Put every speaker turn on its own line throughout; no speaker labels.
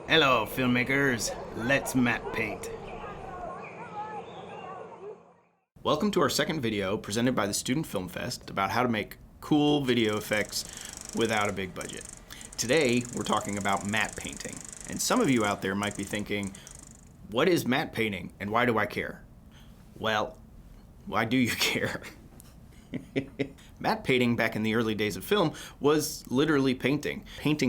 Hello, filmmakers. Let's matte paint. Welcome to our second video presented by the Student Film Fest about how to make cool video effects without a big budget. Today, we're talking about matte painting. And some of you out there might be thinking, what is matte painting and why do I care? Well, why do you care? Matte painting back in the early days of film was literally painting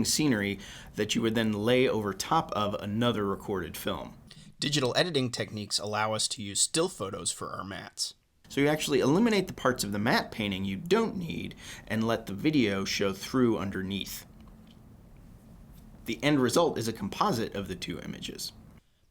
scenery that you would then lay over top of another recorded film.
Digital editing techniques allow us to use still photos for our mattes.
So you actually eliminate the parts of the matte painting you don't need and let the video show through underneath. The end result is a composite of the two images.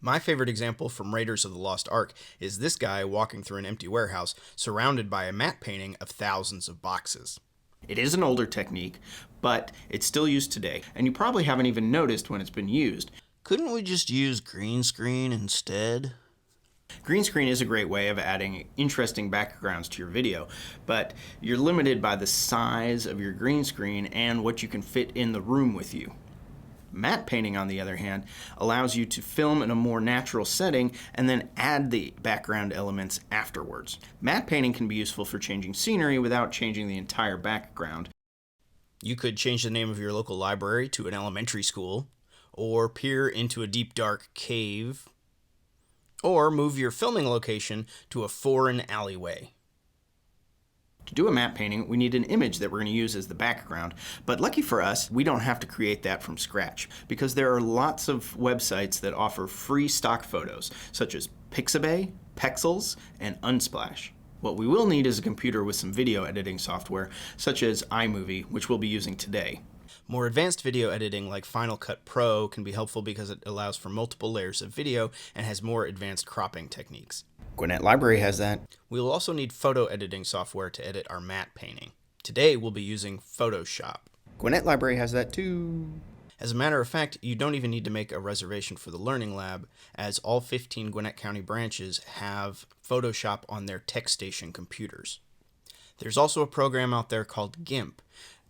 My favorite example from Raiders of the Lost Ark is this guy walking through an empty warehouse surrounded by a matte painting of thousands of boxes.
It is an older technique, but it's still used today, and you probably haven't even noticed when it's been used.
Couldn't we just use green screen instead?
Green screen is a great way of adding interesting backgrounds to your video, but you're limited by the size of your green screen and what you can fit in the room with you. Matte painting, on the other hand, allows you to film in a more natural setting and then add the background elements afterwards. Matte painting can be useful for changing scenery without changing the entire background.
You could change the name of your local library to an elementary school, or peer into a deep dark cave, or move your filming location to a foreign alleyway.
To do a matte painting, we need an image that we're going to use as the background, but lucky for us, we don't have to create that from scratch because there are lots of websites that offer free stock photos, such as Pixabay, Pexels, and Unsplash. What we will need is a computer with some video editing software, such as iMovie, which we'll be using today.
More advanced video editing like Final Cut Pro can be helpful because it allows for multiple layers of video and has more advanced cropping techniques.
Gwinnett Library has that.
We will also need photo editing software to edit our matte painting. Today we'll be using Photoshop.
Gwinnett Library has that too.
As a matter of fact, you don't even need to make a reservation for the Learning Lab, as all 15 Gwinnett County branches have Photoshop on their TechStation computers. There's also a program out there called GIMP.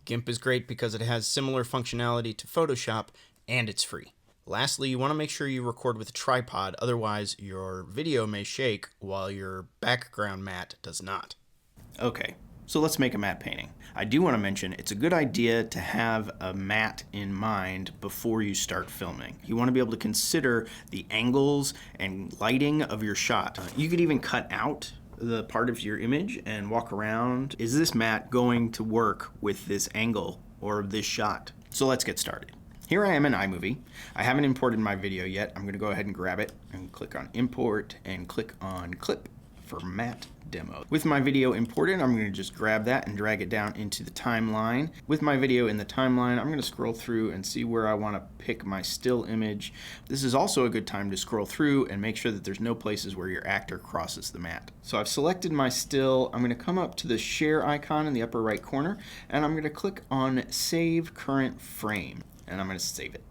GIMP is great because it has similar functionality to Photoshop and it's free. Lastly, you want to make sure you record with a tripod, otherwise your video may shake while your background matte does not.
Okay, so let's make a matte painting. I do want to mention it's a good idea to have a matte in mind before you start filming. You want to be able to consider the angles and lighting of your shot. You could even cut out the part of your image and walk around. Is this matte going to work with this angle or this shot? So let's get started. Here I am in iMovie. I haven't imported my video yet. I'm going to go ahead and grab it and click on Import and click on Clip for Matte Demo. With my video imported, I'm going to just grab that and drag it down into the timeline. With my video in the timeline, I'm going to scroll through and see where I want to pick my still image. This is also a good time to scroll through and make sure that there's no places where your actor crosses the matte. So I've selected my still. I'm going to come up to the share icon in the upper right corner and I'm going to click on Save Current Frame. And I'm going to save it.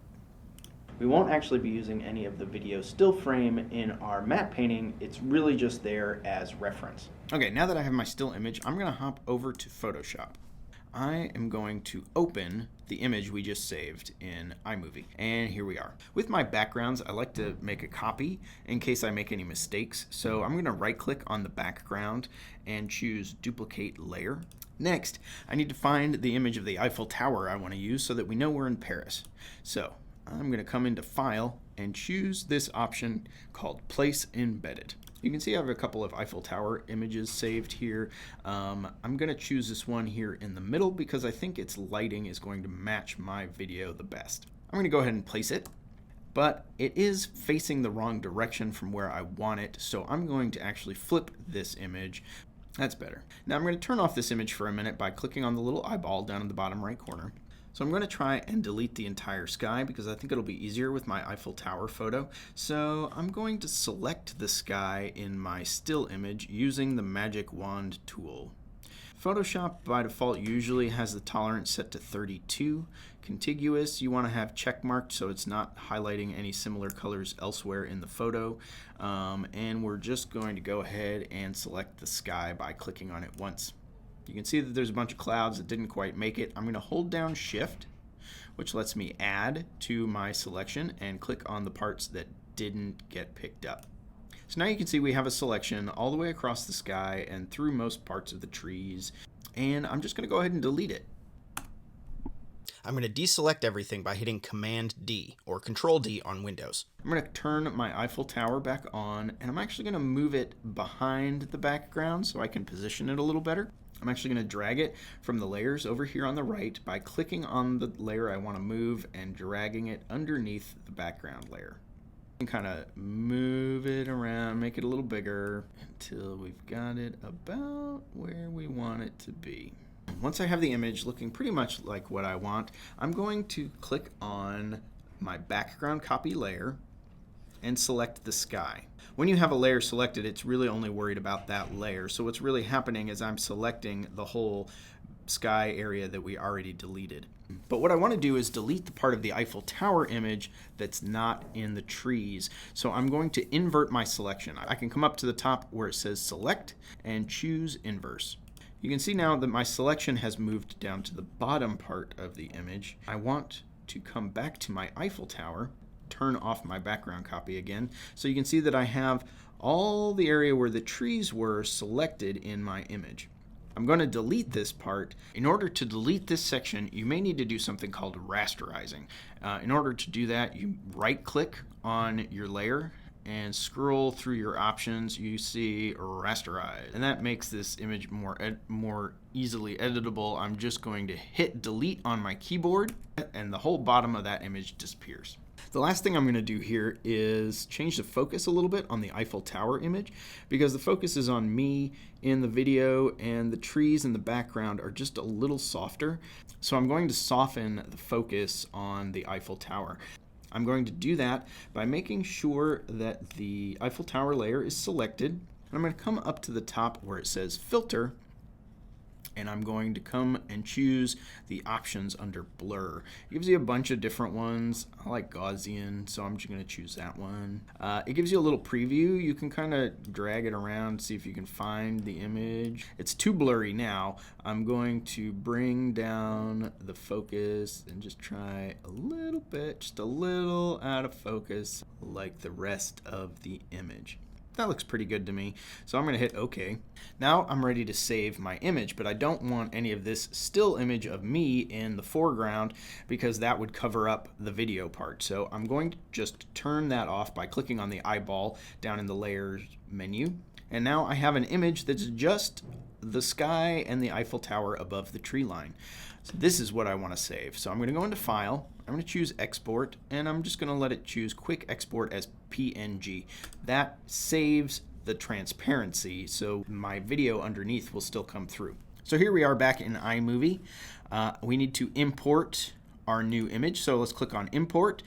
We won't actually be using any of the video still frame in our matte painting. It's really just there as reference. Okay, now that I have my still image, I'm going to hop over to Photoshop. I am going to open the image we just saved in iMovie. And here we are. With my backgrounds, I like to make a copy in case I make any mistakes. So I'm going to right click on the background and choose Duplicate Layer. Next, I need to find the image of the Eiffel Tower I want to use so that we know we're in Paris. So I'm going to come into File and choose this option called Place Embedded. You can see I have a couple of Eiffel Tower images saved here. I'm going to choose this one here in the middle because I think its lighting is going to match my video the best. I'm going to go ahead and place it, but it is facing the wrong direction from where I want it, so I'm going to actually flip this image. That's better. Now I'm going to turn off this image for a minute by clicking on the little eyeball down in the bottom right corner. So I'm going to try and delete the entire sky because I think it'll be easier with my Eiffel Tower photo. So I'm going to select the sky in my still image using the magic wand tool. Photoshop by default usually has the tolerance set to 32. Contiguous, you want to have check marked so it's not highlighting any similar colors elsewhere in the photo. And we're just going to go ahead and select the sky by clicking on it once. You can see that there's a bunch of clouds that didn't quite make it. I'm going to hold down Shift which lets me add to my selection and click on the parts that didn't get picked up. So now you can see we have a selection all the way across the sky and through most parts of the trees, and I'm just going to go ahead and delete it.
I'm going to deselect everything by hitting Command D or Control D on Windows.
I'm going to turn my Eiffel Tower back on, and I'm actually going to move it behind the background so I can position it a little better. I'm actually going to drag it from the layers over here on the right by clicking on the layer I want to move and dragging it underneath the background layer. And kind of move it around, make it a little bigger until we've got it about where we want it to be. Once I have the image looking pretty much like what I want, I'm going to click on my background copy layer and select the sky. When you have a layer selected, it's really only worried about that layer. So what's really happening is I'm selecting the whole sky area that we already deleted. But what I want to do is delete the part of the Eiffel Tower image that's not in the trees. So I'm going to invert my selection. I can come up to the top where it says select and choose inverse. You can see now that my selection has moved down to the bottom part of the image. I want to come back to my Eiffel Tower, turn off my background copy again, so you can see that I have all the area where the trees were selected in my image. I'm going to delete this part. In order to delete this section, you may need to do something called rasterizing. In order to do that, you right-click on your layer and scroll through your options. You see rasterize, and that makes this image more easily editable. I'm just going to hit delete on my keyboard, and the whole bottom of that image disappears. The last thing I'm going to do here is change the focus a little bit on the Eiffel Tower image, because the focus is on me in the video and the trees in the background are just a little softer. So I'm going to soften the focus on the Eiffel Tower. I'm going to do that by making sure that the Eiffel Tower layer is selected. And I'm going to come up to the top where it says filter, and I'm going to come and choose the options under blur. It gives you a bunch of different ones. I like Gaussian, so I'm just going to choose that one. It gives you a little preview. You can kind of drag it around, see if you can find the image. It's too blurry now. I'm going to bring down the focus and just try a little bit, just a little out of focus, like the rest of the image. That looks pretty good to me, so I'm going to hit OK. Now I'm ready to save my image, but I don't want any of this still image of me in the foreground because that would cover up the video part. So I'm going to just turn that off by clicking on the eyeball down in the layers menu. And now I have an image that's just the sky and the Eiffel Tower above the tree line. So this is what I want to save. So I'm going to go into File, I'm going to choose Export, and I'm just going to let it choose Quick Export as PNG. That saves the transparency, so my video underneath will still come through. So here we are back in iMovie. We need to import our new image, so let's click on Import.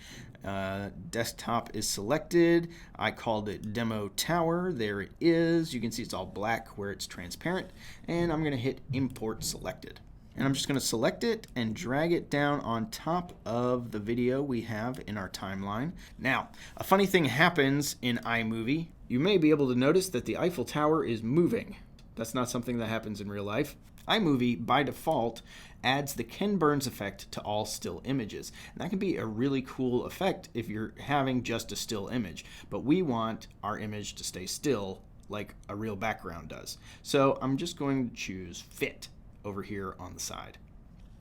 Desktop is selected. I called it Demo Tower. There it is. You can see it's all black where it's transparent, and I'm going to hit Import Selected. And I'm just going to select it and drag it down on top of the video we have in our timeline. Now, a funny thing happens in iMovie. You may be able to notice that the Eiffel Tower is moving. That's not something that happens in real life. iMovie, by default, adds the Ken Burns effect to all still images. And that can be a really cool effect if you're having just a still image. But we want our image to stay still like a real background does. So I'm just going to choose Fit over here on the side.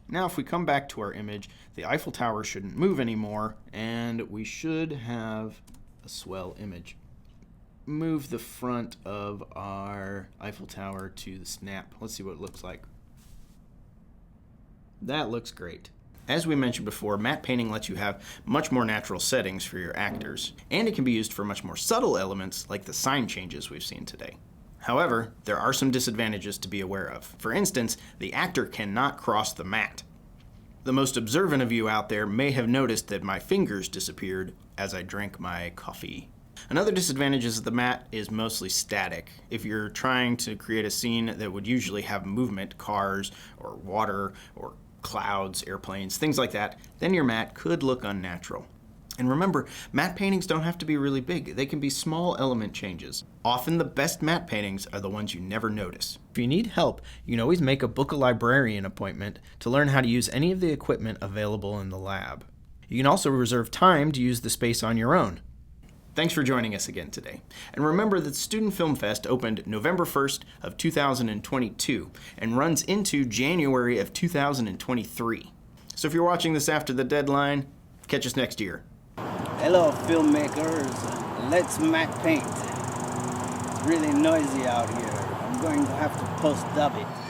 Now if we come back to our image, the Eiffel Tower shouldn't move anymore, and we should have a swell image. Move the front of our Eiffel Tower to the snap. Let's see what it looks like. That looks great. As we mentioned before, matte painting lets you have much more natural settings for your actors, and it can be used for much more subtle elements like the sign changes we've seen today. However, there are some disadvantages to be aware of. For instance, the actor cannot cross the matte. The most observant of you out there may have noticed that my fingers disappeared as I drank my coffee. Another disadvantage is that the matte is mostly static. If you're trying to create a scene that would usually have movement, cars or water or clouds, airplanes, things like that, then your matte could look unnatural. And remember, matte paintings don't have to be really big. They can be small element changes. Often the best matte paintings are the ones you never notice. If you need help, you can always make a book a librarian appointment to learn how to use any of the equipment available in the lab. You can also reserve time to use the space on your own. Thanks for joining us again today. And remember that Student Film Fest opened November 1st of 2022 and runs into January of 2023. So if you're watching this after the deadline, catch us next year.
Hello filmmakers, let's matte paint. It's really noisy out here. I'm going to have to post-dub it.